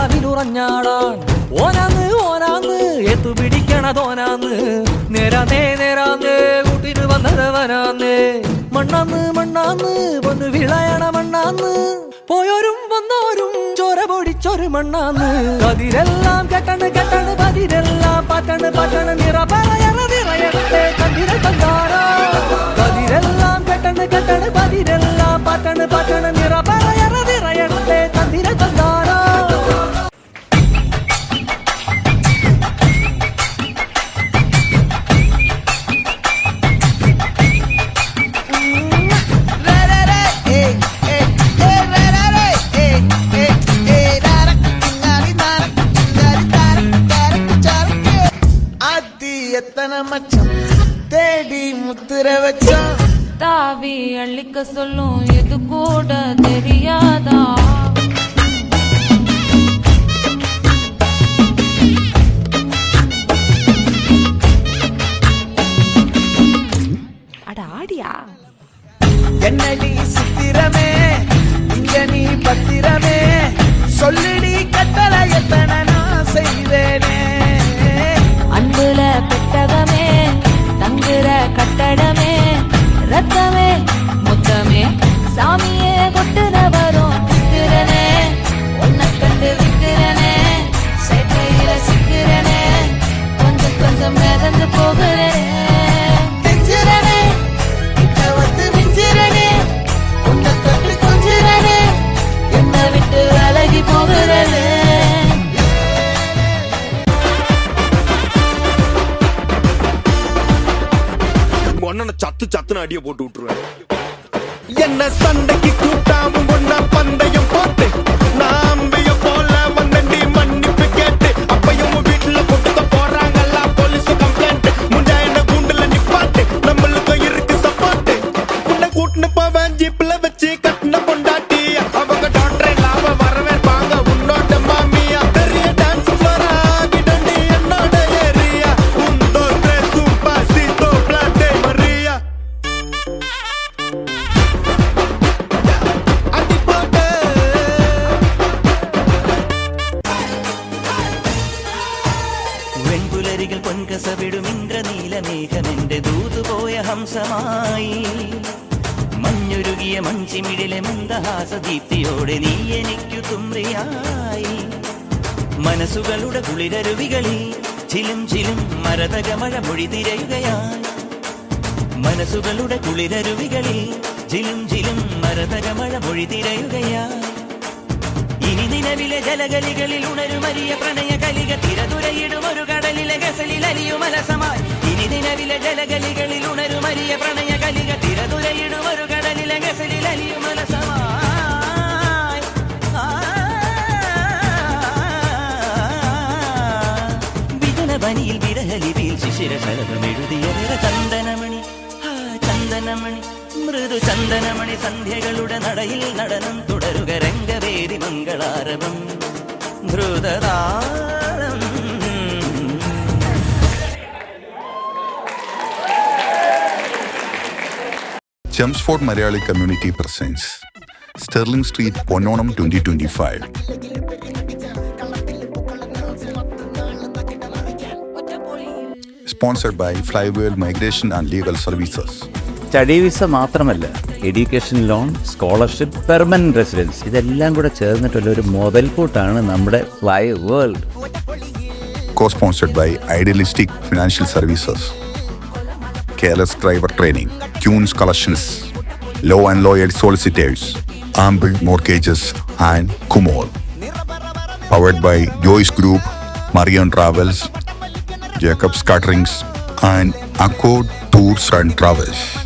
നിലാവിലുറഞ്ഞാടാൻ ഓനാന്ന് ഓനാന്ന് എത്തു പിടിക്കണതോനാന്ന് നേരാന്നേ നേരാന്നേ കൂട്ടിന് വന്നതവനാന്നേ മണ്ണാന്ന് മണ്ണാന്ന് വന്ന് വിളയണ മണ്ണാന്ന് പോയോരും വന്നോരും ചോര പൊടിച്ചൊരു മണ്ണാന്ന് കതിരെല്ലാം കെട്ടണ് കെട്ടണ് പതിരെല്ലാം പറ്റണ് പറ്റണ് നിറ പറയണ നിറയട്ടെ കതിര കണ്ടാരോ കതിരെല്ലാം കെട്ടണ് കെട്ടണ് പതിരെല്ലാം പറ്റണ് പറ്റണ് നിറ പറയണ നിറയട്ടെ കതിര കണ്ടാരോ தேடி முத்திர வச்சோம் தாவி அள்ளிக்க சொல்லும் இது கூட தெரியாதா அட ஆடியா என்னடி சித்திரமே இங்க நீ பத்திரமே சொல்லிடி கட்டளை எத்தனை நான் செய்வேனே அன்புல பெட்டகமே தங்குற கட்டடமே ரத்தமே முத்தமே சாமியே கொட்டுன வரும் விக்கிறனே உன்னை கண்டு விக்கிறனே சேட்டையில சிக்கிறனே கொஞ்சம் கொஞ்சம் மிதந்து போகிறேன் நெஞ்சிரனே கிட்ட வந்து மிஞ்சிரனே உன்னை கண்டு கொஞ்சிரனே என்னை விட்டு அழகி போகிறனே சத்து சத்துன்னு அடிய போட்டு விட்டுருவேன். என்ன சண்டைக்கு கூட்டாமும் ஒன்னா பந்தயம் போட்டு நாம்பிய போல வந்தண்டி மன்னிப்பு கேட்டு அப்பையும் வீட்டுல கொட்டுக்க போறாங்கல்ல போலீஸ் கம்ப்ளைண்ட் முண்டா என்ன கூண்டுல நிப்பாட்டு நம்மளுக்கு இருக்கு சப்போர்ட் உன்னை கூட்டுன்னு போவேன் ஜீப்ல வச்சு கட்டின பொண்டாட்டி அவங்க டாக்டர் லாப வரவேற்பாங்க உன்னோட மாமியா பெரிய டான்ஸ் ஃப்ளோரா கிடண்டி என்னோட ஏரியா உந்தோ ட்ரெஸ்ஸும் பாசித்தோ பிளாட்டே மரியா വെൺപുലരികൾ പൊൻകസവിടും ഇന്ദ്രനീലമേഘമെന്റെ ദൂതുപോയ ഹംസമായി മഞ്ഞുരുകിയ മൺചിമിഴിലെ മന്ദഹാസദീപ്തിയോടെ നീ എനിക്കു തുമ്രിയായി മനസ്സുകളുടെ കുളിരരുവികളിൽ ചിലും ചിലും മരതകമഴ മൊഴി തിരയുകയായി മനസ്സുകളുടെ കുളിരരുവികളിൽ ചിലും ചിലും മരതകമഴ മൊഴി തിരയുകയായി ഇനി നിലവിലെ ജലഗലികളിൽ ഉണരുമരിയ പ്രണയ കലിക തിരതുരയിടും ഒരു കടലിലെ ഗസലിൽ അലിയുമലസമായി ഇനി നിലവിലെ ജലഗലികളിൽ ഉണരുമരിയ പ്രണയ കലിക തിരതുരയിടും ഒരു കടലിലെ ഗസലിൽ അലിയുമലസമായി വിജനവനിയിൽ വിരഹലിപിയിൽ ശിശിരശലഭമെഴുതിയ ചന്ദനമണി ചന്ദനമണി മൃദു ചന്ദനമണി സന്ധ്യകളുടെ നടയിൽ നടനം തുടരുക രംഗവേദി മംഗളാരവം ധ്രുതതാളം Chelmsford Malayali Community presents Sterling Street Ponnonam 2025. Sponsored by Flywheel Migration and Legal Services. Study visa മാത്രമല്ല, education loan, scholarship, permanent residence ഇതെല്ലാം കൂടെ ചേർന്നിട്ടുള്ള ഒരു മൊബൈൽ കൂട്ടാണ് നമ്മുടെ fly world. Co-sponsored by Idealistic Financial Services, Careless Driver Training, Tunes Collections, Law and Lawyer Solicitors, Amble Mortgages and Kumol. Powered by Joyce Group, Marian Travels, Jacob's Caterings and Accord Tours and Travels.